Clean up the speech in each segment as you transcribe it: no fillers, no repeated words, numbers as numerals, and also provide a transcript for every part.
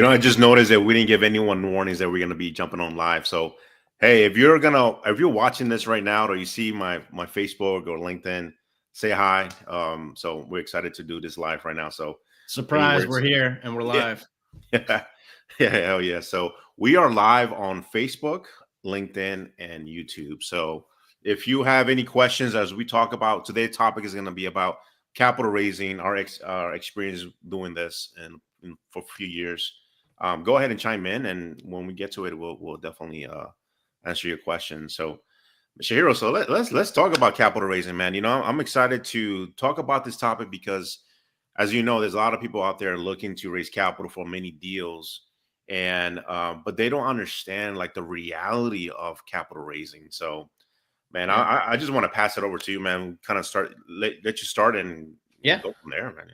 I just noticed that we didn't give anyone warnings that we're gonna be jumping on live. So, hey, if you're watching this right now, or you see my Facebook or LinkedIn, say hi. So we're excited to do this live right now. So, hey, Surprise, we're here and we're yeah, live. yeah, yeah, hell yeah. So we are live on Facebook, LinkedIn, and YouTube. So if you have any questions as we talk about today's topic is going to be about capital raising, our experience doing this and for a few years. Go ahead and chime in, and when we get to it, we'll definitely answer your questions. So, Shahiro, so let's talk about capital raising, man. I'm excited to talk about this topic because, as you know, there's a lot of people out there looking to raise capital for many deals, and but they don't understand like the reality of capital raising. So, man, Yeah. I just want to pass it over to you, man. Kind of let you start, and we'll Yeah. go from there, man.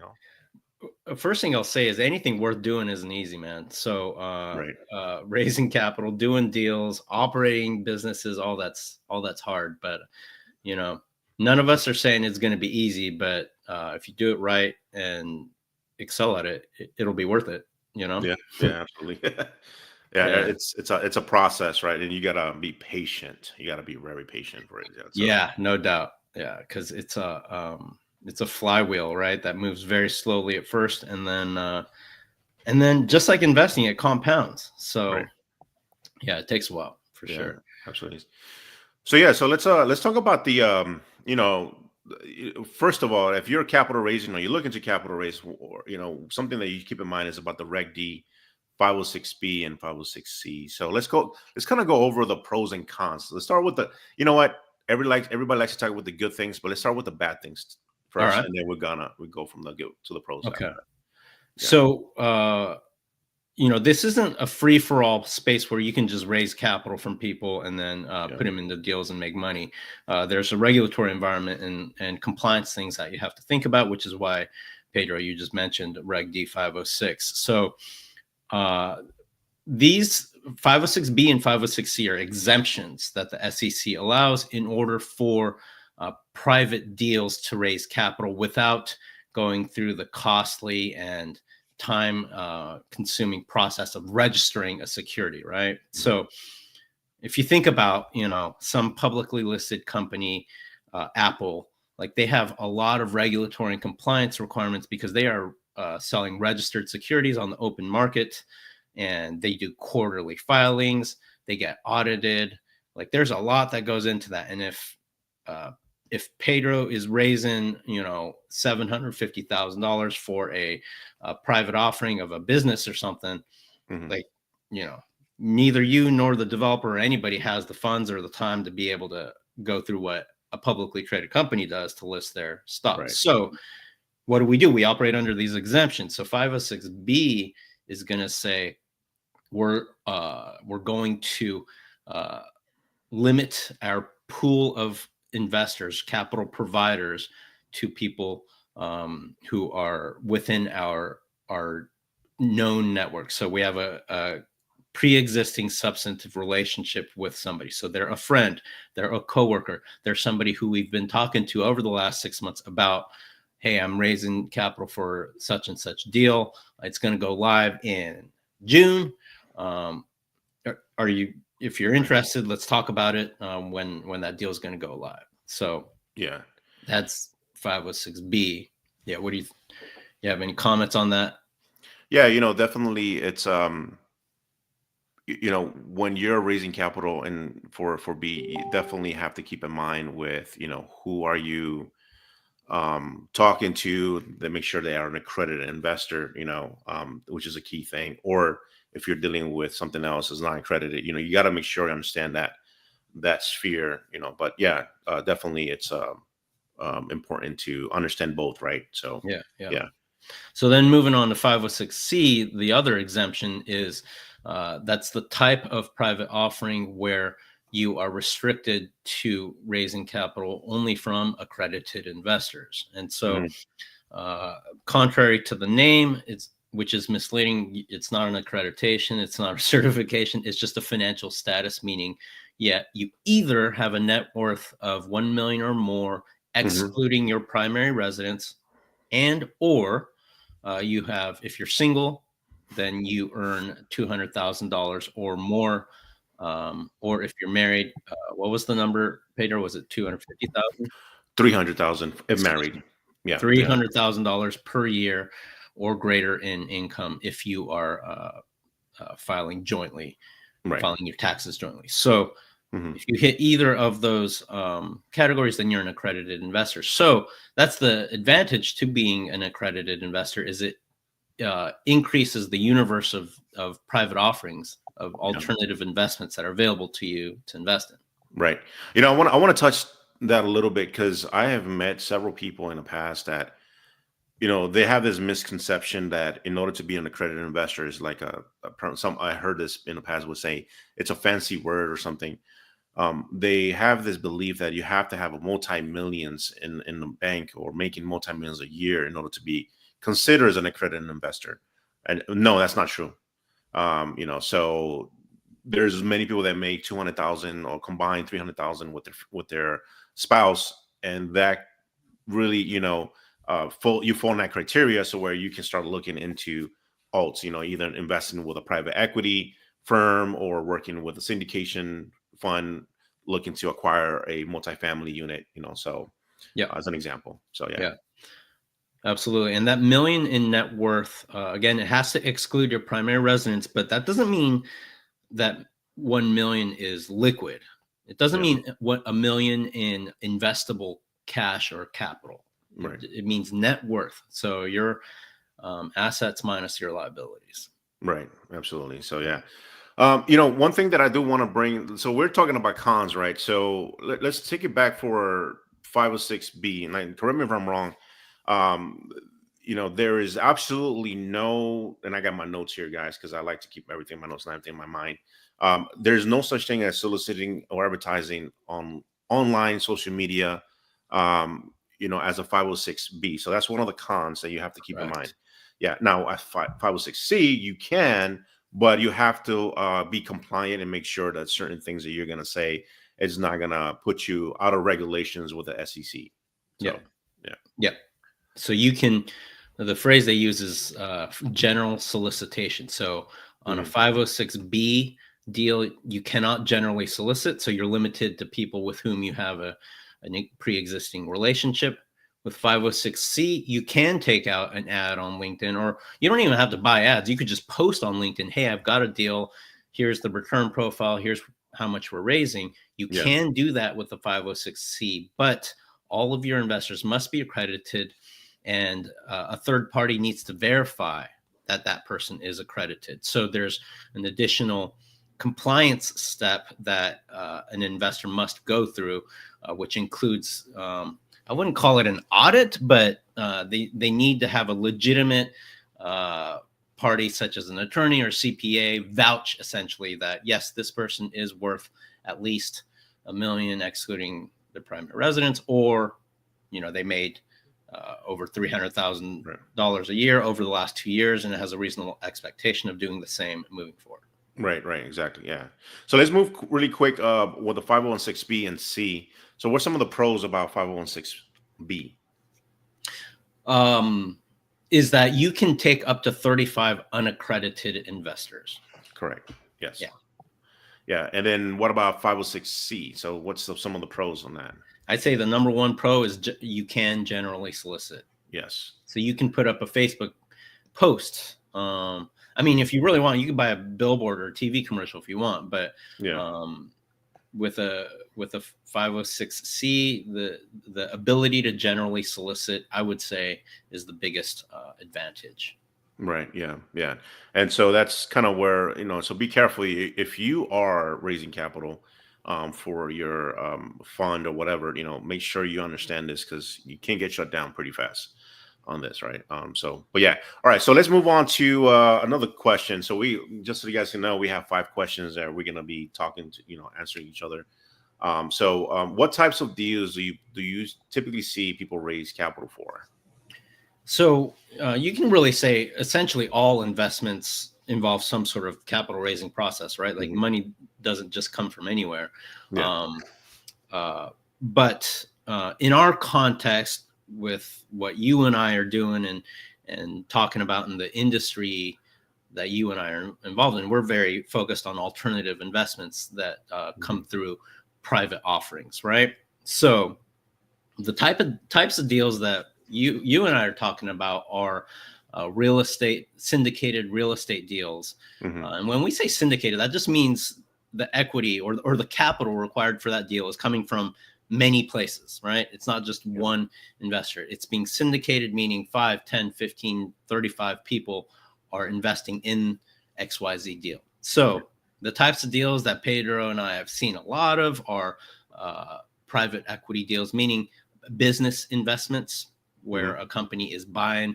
First thing I'll say is anything worth doing isn't easy, man. So Right, raising capital, doing deals, operating businesses, all that's hard. But you know, none of us are saying it's going to be easy. But if you do it right and excel at it, it'll be worth it. You know. yeah, yeah, absolutely. Yeah, Yeah. it's a process, right? And you gotta be patient. You gotta be very patient for it. Yeah, so Yeah. No doubt. Yeah, because it's a flywheel, right? That moves very slowly at first, and then just like investing, it compounds. right, So yeah, it takes a while for yeah, sure. absolutely. So yeah, so let's talk about the first of all, if you're capital raising or you're looking to capital raise, or something that you keep in mind is about the Reg D, 506B, and 506C. So let's kind of go over the pros and cons. Let's start with the you know what everybody likes to talk about the good things, but let's start with the bad things All first, right. and then we go from the good to the pros after Okay. that. Yeah, So this isn't a free for all space where you can just raise capital from people and then yeah, put them into deals and make money. There's a regulatory environment and compliance things that you have to think about, which is why, Pedro, you just mentioned Reg D 506. So uh, these 506B and 506C are exemptions that the SEC allows in order for private deals to raise capital without going through the costly and time consuming process of registering a security, right? mhm, So if you think about, some publicly listed company, Apple, like they have a lot of regulatory and compliance requirements because they are selling registered securities on the open market, and they do quarterly filings, they get audited. Like there's a lot that goes into that. And uh, if Pedro is raising, $750,000 for a private offering of a business or something, mhm, like, you know, neither you nor the developer or anybody has the funds or the time to be able to go through what a publicly traded company does to list their stuff. right, So what do? We operate under these exemptions. So 506B is going to say we're going to uh, limit our pool of investors, capital providers, to people who are within our known network. So we have a pre-existing substantive relationship with somebody. So they're a friend, they're a coworker, they're somebody who we've been talking to over the last 6 months about, hey, I'm raising capital for such and such deal. It's going to go live in June. Um, are you, if you're right, interested, let's talk about it when that deal is going to go live. So yeah. that's 506B. Yeah. What do you have any comments on that? Yeah, definitely it's when you're raising capital and for B, you definitely have to keep in mind with, who are you talking to, that make sure they are an accredited investor, which is a key thing. Or if you're dealing with something else is not accredited, you got to make sure you understand that sphere, but yeah, definitely it's important to understand both, right? So Yeah. Yeah. yeah. So then moving on to 506C, the other exemption is that's the type of private offering where you are restricted to raising capital only from accredited investors. And so, Mhm. uh, contrary to the name, which is misleading, it's not an accreditation, it's not a certification, it's just a financial status, meaning, yeah, you either have a net worth of 1 million or more, Mhm. excluding your primary residence, and or you have, if you're single, then you earn $200,000 or more. Or if you're married, what was the number, Pedro? Was it 250,000? 300,000 if Excuse married. me, Yeah, 300. $300,000 per year or greater in income if you are filing jointly, Right. filing your taxes jointly. So Hmm. if you hit either of those categories, then you're an accredited investor. So that's the advantage to being an accredited investor, is it increases the universe of private offerings of Yeah. alternative investments that are available to you to invest in. Right. I want to touch that a little bit because I have met several people in the past that they have this misconception that in order to be an accredited investor is like some I heard this in the past would say it's a fancy word or something. They have this belief that you have to have a multi-millions in the bank or making multi-millions a year in order to be considered as an accredited investor. And no, that's not true. So there's many people that make 200,000 or combine 300,000 with their spouse, and that really, you fall in that criteria. So where you can start looking into alts, either investing with a private equity firm or working with a syndication fund looking to acquire a multifamily unit, so Yeah, as an example. So yeah. yeah, absolutely. And that million in net worth, again, it has to exclude your primary residence, but that doesn't mean that 1 million is liquid. It doesn't Yeah. mean what a million in investable cash or capital. Right. It means net worth. So your assets minus your liabilities. Right. Absolutely. So yeah. One thing that I do want to bring, so we're talking about cons, right? So let's take it back for 506B, and correct me if I'm wrong. Um, there is absolutely no, and I got my notes here, guys, because I like to keep everything, my notes and everything in my mind. There's no such thing as soliciting or advertising on online social media, as a 506B. So that's one of the cons that you have to keep in mind. Correct. Yeah. Now, at 506C, you can, but you have to be compliant and make sure that certain things that you're going to say is not going to put you out of regulations with the SEC. Yeah. So, yeah. Yeah. So you can, the phrase they use is general solicitation. So on a Mhm. 506B deal, you cannot generally solicit. So you're limited to people with whom you have a pre-existing relationship. With 506C, you can take out an ad on LinkedIn, or you don't even have to buy ads. You could just post on LinkedIn, hey, I've got a deal. Here's the return profile. Here's how much we're raising. You Yeah. can do that with the 506C, but all of your investors must be accredited, and a third party needs to verify that that person is accredited. So there's an additional compliance step that an investor must go through, which includes, I wouldn't call it an audit, but they need to have a legitimate party, such as an attorney or CPA, vouch essentially that, yes, this person is worth at least a million, excluding the primary residence, or they made over $300,000 a year over the last 2 years, and it has a reasonable expectation of doing the same moving forward. Right. Right. Exactly. Yeah. So let's move really quick with the 501(c)(B and C. So what's some of the pros about 501(c)(B)? Is that you can take up to 35 unaccredited investors. Correct. Yes. Yeah. Yeah. And then what about 506C? So what's some of the pros on that? I'd say the number one pro is you can generally solicit. Yes. So you can put up a Facebook post. I mean, if you really want, you can buy a billboard or a TV commercial if you want, but Yeah. with a 506C, the ability to generally solicit, I would say, is the biggest advantage. Right. Yeah. Yeah. And so that's kind of where, so be careful if you are raising capital for your fund or whatever, make sure you understand this because you can get shut down pretty fast on this. Right. But yeah. All right. So let's move on to another question. So just so you guys can know, we have 5 questions that we're going to be talking to, answering each other. What types of deals do you typically see people raise capital for? So you can really say essentially all investments involve some sort of capital raising process, right? Like money doesn't just come from anywhere. Yeah. But in our context, with what you and I are doing and talking about in the industry, that you and I are involved in, we're very focused on alternative investments that come through private offerings, right? So the types of deals that you and I are talking about are real estate, syndicated real estate deals. Mm-hmm. And when we say syndicated, that just means the equity or the capital required for that deal is coming from many places, right? It's not just one investor. It's being syndicated, meaning 5, 10, 15, 35 people are investing in XYZ deal. So the types of deals that Pedro and I have seen a lot of are private equity deals, meaning business investments where a company is buying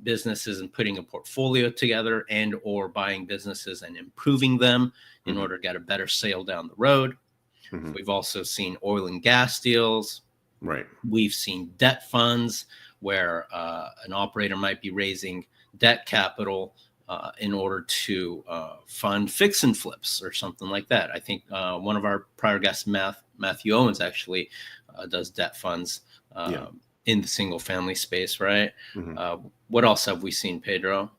businesses and putting a portfolio together, and or buying businesses and improving them in order to get a better sale down the road. We've also seen oil and gas deals. Right. We've seen debt funds where an operator might be raising debt capital in order to fund fix and flips or something like that. I think one of our prior guests, Matthew Owens, actually does debt funds in the single family space, right? What else have we seen, Pedro?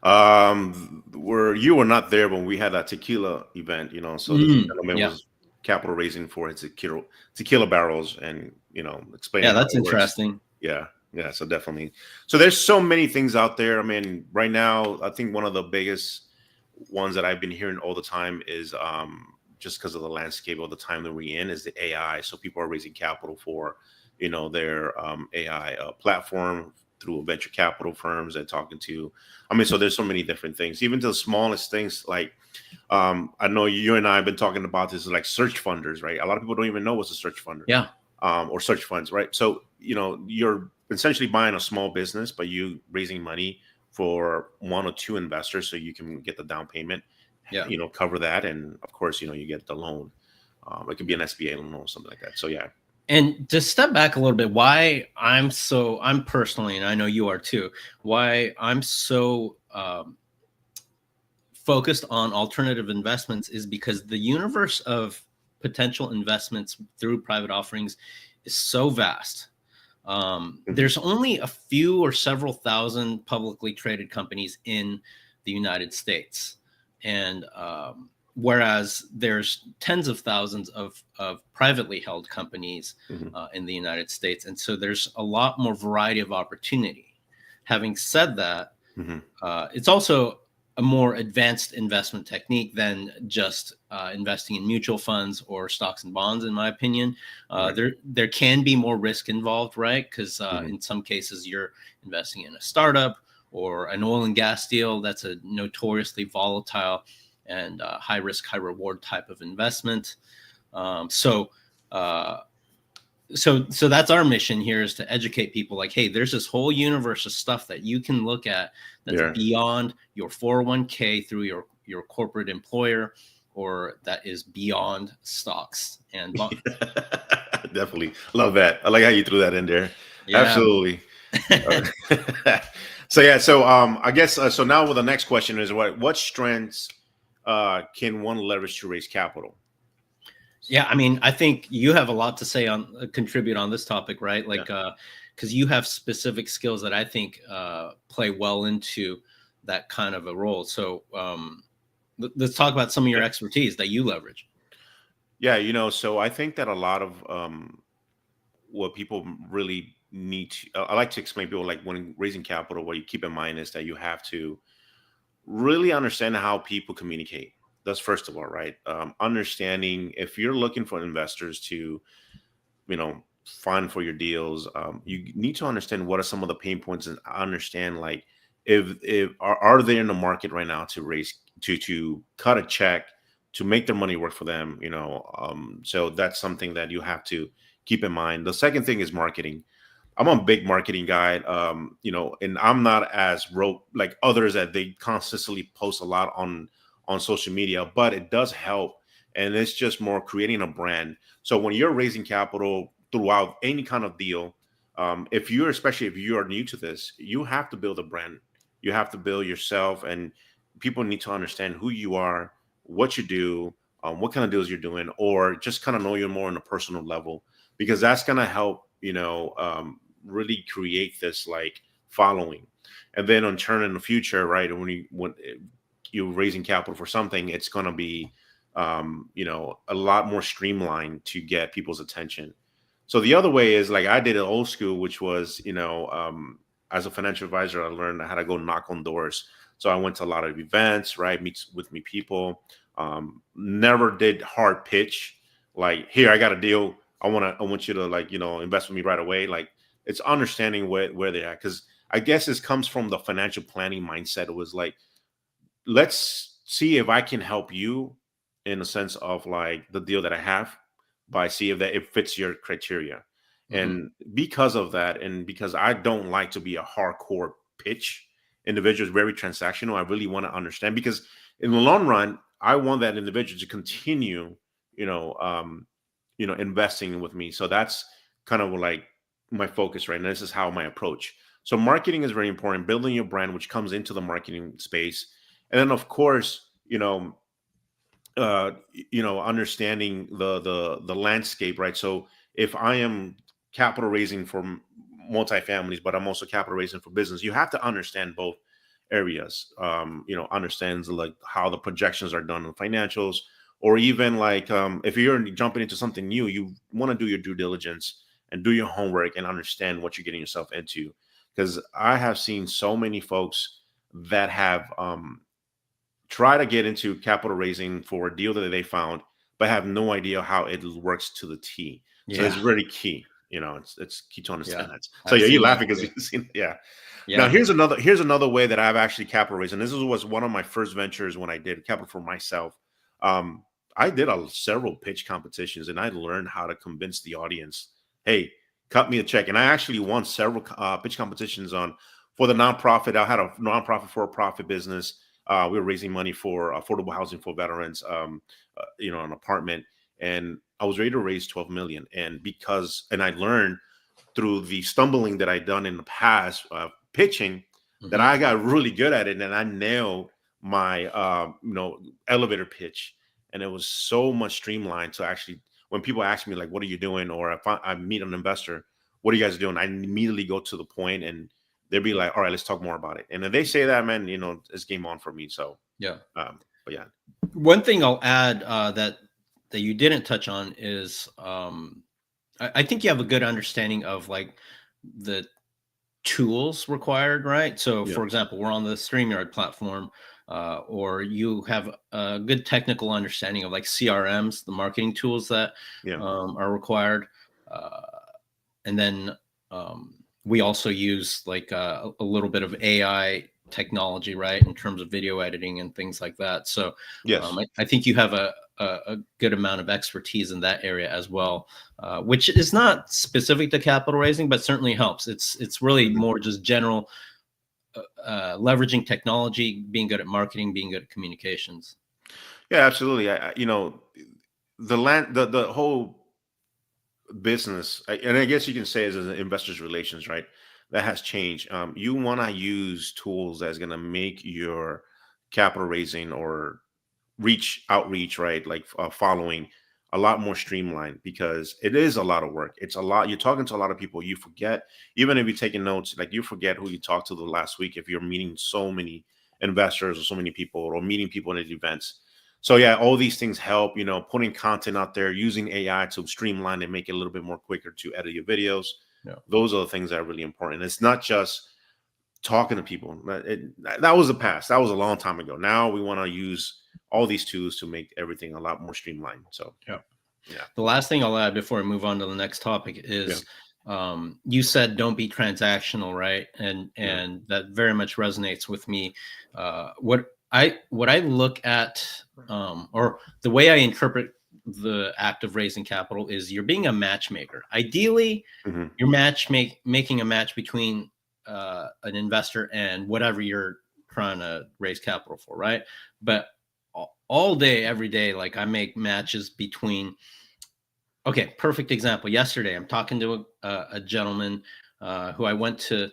Where you were not there when we had that tequila event, so this gentleman was capital raising for his tequila barrels, and explaining how that's it works. interesting. Yeah, so definitely. So there's so many things out there. I mean, right now, I think one of the biggest ones that I've been hearing all the time is just because of the landscape of the time that we're in, is the AI. So people are raising capital for their AI platform through venture capital firms and talking to. I mean, so there's so many different things, even to the smallest things like I know you and I have been talking about this, like search funders, right? A lot of people don't even know what's a search funder. Yeah. Or search funds, right? So, you're essentially buying a small business, but you raising money for 1 or 2 investors so you can get the down payment, cover that. And of course, you get the loan. It could be an SBA loan or something like that. So, yeah. And to step back a little bit, why I'm personally, and I know you are too, why I'm so focused on alternative investments is because the universe of potential investments through private offerings is so vast. There's only a few or several thousand publicly traded companies in the United States. And whereas there's tens of thousands of privately held companies in the United States. And so there's a lot more variety of opportunity. Having said that, it's also a more advanced investment technique than just investing in mutual funds or stocks and bonds, in my opinion. There can be more risk involved, right? Because in some cases you're investing in a startup or an oil and gas deal that's a notoriously volatile and high risk, high reward type of investment. So that's our mission here, is to educate people like, hey, there's this whole universe of stuff that you can look at that's beyond your 401k through your corporate employer, or that is beyond stocks and bonds. Definitely love that. I like how you threw that in there. Yeah. Absolutely. So I guess so now the next question is what strengths can one leverage to raise capital? Yeah, I mean, I think you have a lot to say contribute on this topic, right? Like, because you have specific skills that I think play well into that kind of a role. So let's talk about some of your expertise that you leverage. Yeah, so I think that a lot of what people really need to, I like to explain to people, like when raising capital, what you keep in mind is that you have to really understand how people communicate. That's first of all, right? Understanding if you're looking for investors to, fund for your deals, you need to understand what are some of the pain points, and understand like if are they in the market right now to raise to cut a check to make their money work for them. So that's something that you have to keep in mind. The second thing is marketing. I'm a big marketing guy, and I'm not as rote like others that they constantly post a lot on social media, but it does help. And it's just more creating a brand. So when you're raising capital throughout any kind of deal, especially if you are new to this, you have to build a brand. You have to build yourself, and people need to understand who you are, what you do, what kind of deals you're doing, or just kind of know you more on a personal level, because that's going to help, really create this like following. And then on turn in the future, right, when you're raising capital for something, it's going to be a lot more streamlined to get people's attention. So the other way is like I did it old school, which was, as a financial advisor, I learned how to go knock on doors. So I went to a lot of events, right? Meet people. Never did hard pitch. Like, here, I got a deal. I want you to, like, invest with me right away. Like, it's understanding where they're at. Cause I guess this comes from the financial planning mindset. It was like, let's see if I can help you in the sense of like the deal that I have by see if that it fits your criteria. Hmm. And because of that, and because I don't like to be a hardcore pitch individual, is very transactional. I really want to understand because in the long run, I want that individual to continue, you know, um, investing with me. So that's kind of like my focus right now. This is how my approach. So marketing is very important, building your brand, which comes into the marketing space. And then of course, understanding the landscape, right? So if I am capital raising for multifamilies, but I'm also capital raising for business, you have to understand both areas. Understands like how the projections are done in financials, or even like if you're jumping into something new, you want to do your due diligence and do your homework and understand what you're getting yourself into. Because I have seen so many folks that have try to get into capital raising for a deal that they found, but have no idea how it works to the T. So it's Yeah. really key. It's key to Yeah. understand that. So I've yeah, you're seen that laughing because too. you've seen, yeah. Now Yeah. here's another way that I've actually capital raised, and this was one of my first ventures when I did capital for myself. Um, I did several pitch competitions, and I learned how to convince the audience, "Hey, cut me a check." And I actually won several pitch competitions on for the nonprofit. I had a nonprofit for a profit business. We were raising money for affordable housing for veterans, an apartment, and I was ready to raise 12 million. And I learned through the stumbling that I'd done in the past, pitching, that Hmm. I got really good at it, and I nailed my elevator pitch, and it was so much streamlined. So actually, when people ask me like, "What are you doing?" or if I meet an investor, "What are you guys doing?" I immediately go to the point, and they'll be like, "All right, let's talk more about it." And if they say that, man, it's game on for me. So, Yeah. but yeah, One thing I'll add that you didn't touch on is I think you have a good understanding of like the tools required, right? So, yeah, for example, we're on the StreamYard platform, or you have a good technical understanding of like CRMs, the marketing tools that yeah, are required. Uh, and then we also use like a little bit of AI technology, right, in terms of video editing and things like that. So yes. I think you have a good amount of expertise in that area as well, which is not specific to capital raising, but certainly helps. It's really Mhm. more just general leveraging technology, being good at marketing, being good at communications. Yeah, absolutely. The whole business, and I guess you can say as an investors relations, right? That has changed. You want to use tools that's going to make your capital raising or outreach, right? Like following a lot more streamlined, because it is a lot of work. It's a lot. You're talking to a lot of people. You forget, even if you're taking notes, like you forget who you talked to the last week if you're meeting so many investors or so many people or meeting people at events. So yeah, all these things help, putting content out there, using AI to streamline and make it a little bit more quicker to edit your videos. Yeah. Those are the things that are really important. It's not just talking to people. That was the past. That was a long time ago. Now we want to use all these tools to make everything a lot more streamlined. So Yeah. yeah, The last thing I'll add before I move on to the next topic yeah, is you said don't be transactional, right? And yeah, that very much resonates with me. What I look at, or the way I interpret the act of raising capital is you're being a matchmaker. Ideally, hmm, you're making a match between an investor and whatever you're trying to raise capital for, right? But all day, every day, like I make matches between. Okay, perfect example. Yesterday, I'm talking to a gentleman who I went to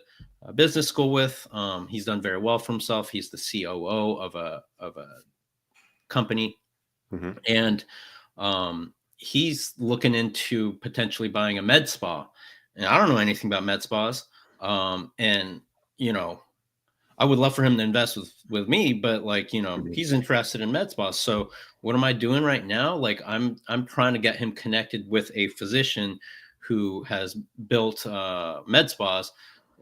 business school with. He's done very well for himself. He's the COO of a company, hmm, and he's looking into potentially buying a med spa. And I don't know anything about med spas. And you know, I would love for him to invest with me, but like, Mhm. he's interested in med spas. So what am I doing right now? Like I'm trying to get him connected with a physician who has built med spas,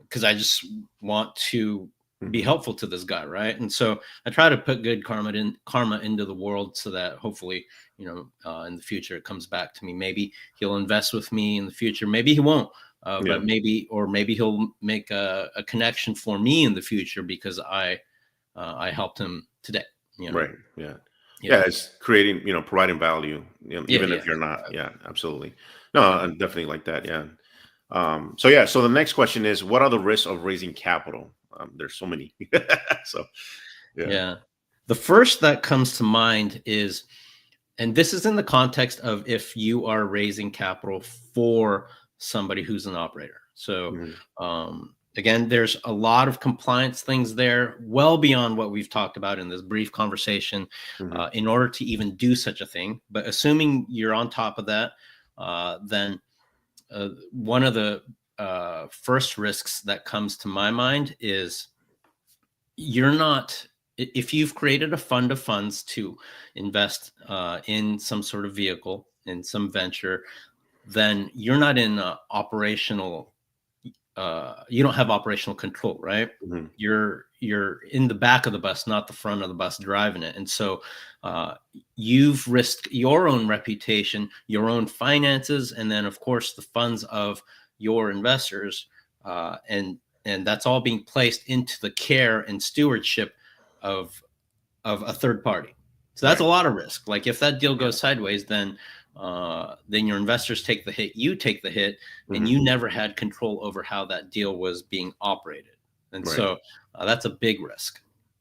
because I just want to be Mhm. helpful to this guy, right? And so I try to put good karma into the world, so that hopefully, in the future it comes back to me. Maybe he'll invest with me in the future. Maybe he won't. Yeah. But maybe he'll make a connection for me in the future because I helped him today. You know, Right. Yeah. Yeah. yeah, It's creating, providing value, yeah, even yeah, if you're not. exactly. Yeah. Absolutely. No, Yeah, I definitely like that. Yeah. So yeah. So the next question is, what are the risks of raising capital? There's so many. So yeah. yeah. The first that comes to mind is, and this is in the context of if you are raising capital for somebody who's an operator. So, Mhm. again, there's a lot of compliance things there, well beyond what we've talked about in this brief conversation, Mhm. in order to even do such a thing. But assuming you're on top of that, then one of the first risks that comes to my mind is you're not if you've created a fund of funds to invest in some sort of vehicle in some venture, then you're not in operational you don't have operational control, right? Mhm. You're in the back of the bus, not the front of the bus driving it. And so uh, you've risked your own reputation, your own finances, and then of course the funds of your investors, and that's all being placed into the care and stewardship of a third party. So that's a Right. lot of risk. Like if that deal Yeah. goes sideways, then your investors take the hit, you take the hit, and Mhm. you never had control over how that deal was being operated. And Right. so that's a big risk.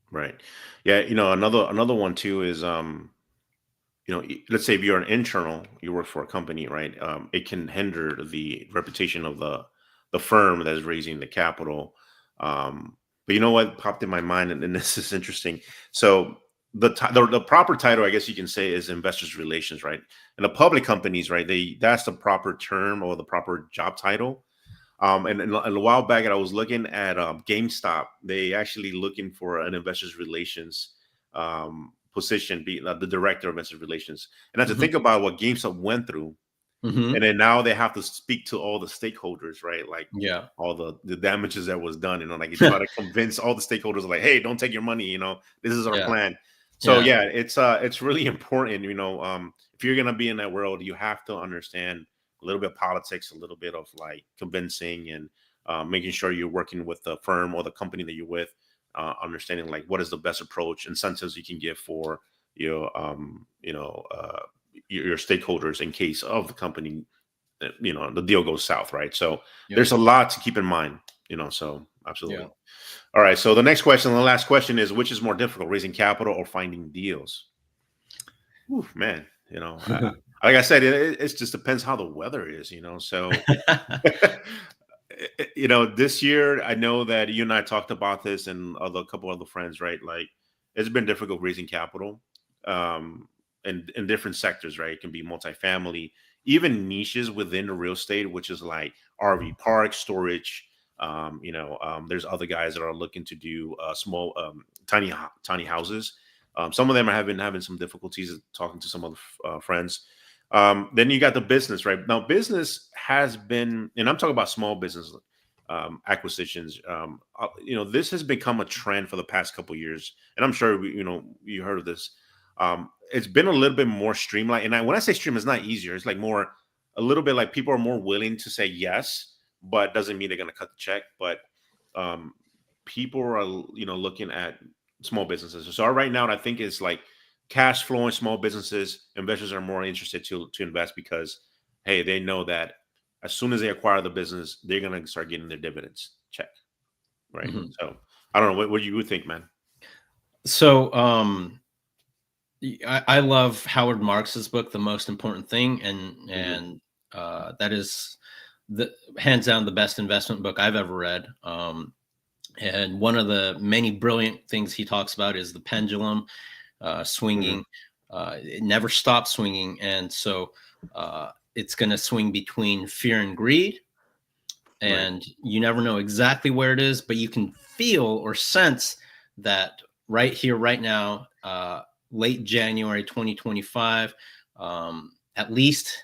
Right. Yeah. Another one too is let's say if you're an internal, you work for a company, right? It can hinder the reputation of the firm that is raising the capital. But you know what popped in my mind, and this is interesting. So the proper title, I guess you can say, is investors relations, right? And the public companies, right? That's the proper term or the proper job title. And a while back, I was looking at GameStop. They actually looking for an investors relations position, be the director of investor relations. And I had to Hmm. think about what GameStop went through, and Hmm. then now they have to speak to all the stakeholders, right? Like Yeah. all the damages that was done. Like you try to convince all the stakeholders, like, hey, don't take your money. This is our Yeah. plan. So Yeah. yeah, it's really important. If you're gonna be in that world, you have to understand a little bit of politics, a little bit of like convincing and making sure you're working with the firm or the company that you're with, understanding like what is the best approach, incentives you can give for your your stakeholders in case of the company, the deal goes south, right? So Yeah. there's a lot to keep in mind, so Yeah. absolutely. All right, so the next question, the last question is, which is more difficult, raising capital or finding deals? Whew, man, like I said, it just depends how the weather is, so this year, I know that you and I talked about this and a couple other friends, right? Like, it's been difficult raising capital, in different sectors, right? It can be multifamily, even niches within the real estate, which is like RV park storage. There's other guys that are looking to do small, tiny houses. Some of them are having some difficulties talking to some of the friends. Then you got the business, right? Now, business has been, and I'm talking about small business acquisitions. This has become a trend for the past couple years, and I'm sure you heard of this. It's been a little bit more streamlined, and when I say stream, it's not easier. It's like more, a little bit like people are more willing to say yes, but doesn't mean they're going to cut the check. But um, people are looking at small businesses. So right now, I think it's like cash flowing small businesses. Investors are more interested to invest because, hey, they know that as soon as they acquire the business, they're gonna start getting their dividends check, right? Mhm. So I don't know what you would think, man. So I love Howard Marks's book, The Most Important Thing, and Hmm. that is the hands down the best investment book I've ever read. And one of the many brilliant things he talks about is the pendulum Hmm. swinging. It never stops swinging, and so it's going to swing between fear and greed, Right. and you never know exactly where it is, but you can feel or sense that right here, right now, late January 2025, at least,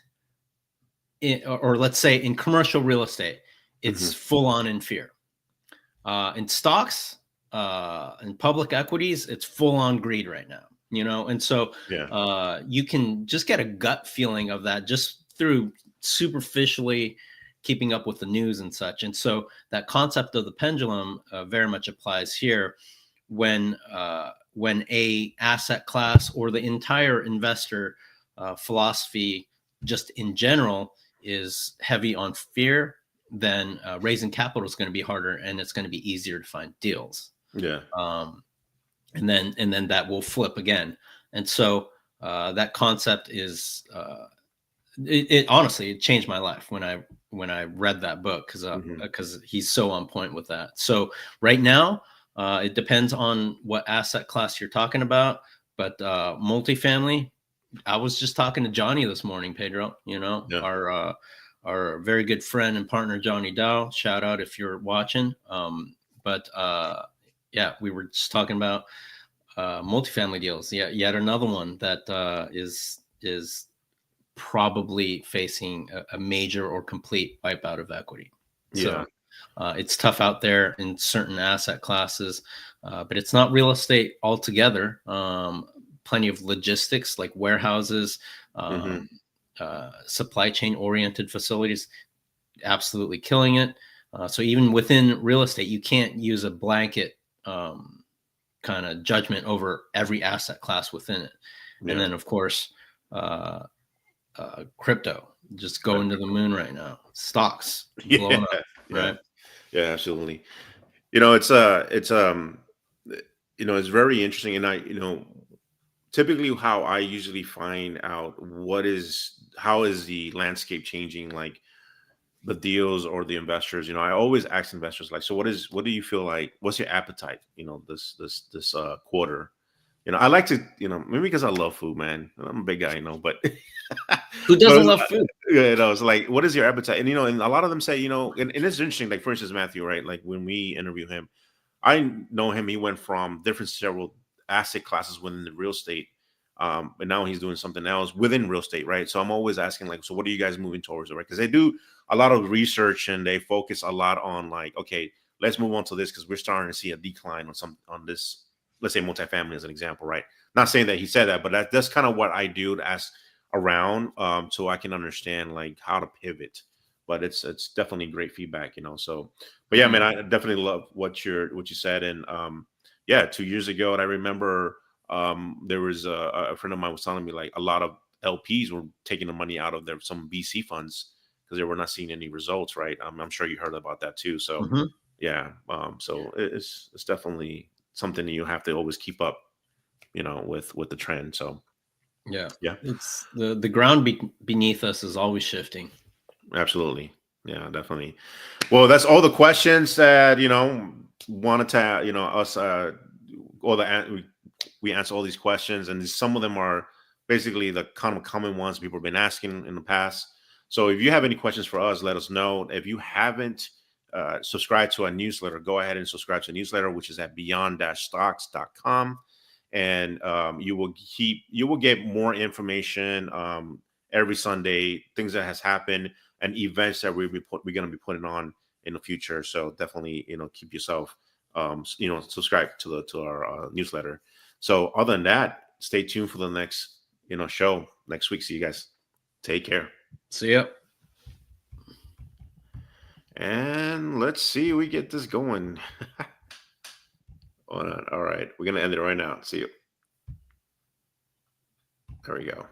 or let's say in commercial real estate, Hmm. it's full on in fear. In stocks, in public equities, it's full on greed right now, and so Yeah. you can just get a gut feeling of that just through superficially keeping up with the news and such. And so that concept of the pendulum very much applies here when a asset class or the entire investor philosophy just in general is heavy on fear, then raising capital is going to be harder and it's going to be easier to find deals. Yeah. Um, and then that will flip again. And so that concept is it honestly, it changed my life when I read that book, Hmm. because he's so on point with that. So right now, it depends on what asset class you're talking about, but multifamily. I was just talking to Johnny this morning, Pedro. Yeah. Our very good friend and partner Johnny Dow. Shout out if you're watching. But yeah, we were just talking about multifamily deals. Yeah, yet another one that is probably facing a major or complete wipeout of equity. Yeah. So it's tough out there in certain asset classes, but it's not real estate altogether. Plenty of logistics like warehouses, Hmm. um, supply chain oriented facilities, absolutely killing it. So even within real estate, you can't use a blanket kind of judgment over every asset class within it. And Yeah. then, of course, crypto just going to the moon right now. Stocks Yeah. blowing up, Yeah. right? Yeah. Absolutely. It's it's very interesting, and typically how I usually find out how is the landscape changing, like the deals or the investors. I always ask investors, like, so what do you feel like? What's your appetite? This quarter. I like to, maybe because I love food, man. I'm a big guy, but Who but doesn't love food? it's like, what is your appetite? And a lot of them say, and it's interesting. Like, for instance, Matthew, right? Like when we interview him, I know him. He went from different several asset classes within the real estate, and now he's doing something else within real estate, right? So I'm always asking, like, so what are you guys moving towards, right? Because they do a lot of research and they focus a lot on, like, okay, let's move on to this because we're starting to see a decline on this. Let's say multifamily as an example, right? Not saying that he said that, but that's kind of what I do to ask around, so I can understand like how to pivot. But it's definitely great feedback, So but yeah, man, Mhm. I definitely love what you said. And yeah, 2 years ago, and I remember there was a friend of mine was telling me, like, a lot of LPs were taking the money out of some VC funds because they were not seeing any results, right? I'm sure you heard about that too. So Mhm. yeah, so it's definitely something that you have to always keep up, with the trend. So Yeah, yeah, it's the ground beneath us is always shifting. absolutely. Yeah, definitely. Well, that's all the questions that wanted to us all the we answer all these questions, and some of them are basically the kind of common ones people have been asking in the past. So if you have any questions for us, let us know. If you haven't subscribed to our newsletter, go ahead and subscribe to the newsletter, which is at beyond-stocks.com. And you will get more information every Sunday, things that has happened and events that we're going to be putting on in the future. So definitely, keep yourself, subscribe to our newsletter. So other than that, stay tuned for the next, show next week. See you guys. Take care. See ya. And let's see, we get this going. Hold on. All right. We're going to end it right now. See you. There we go.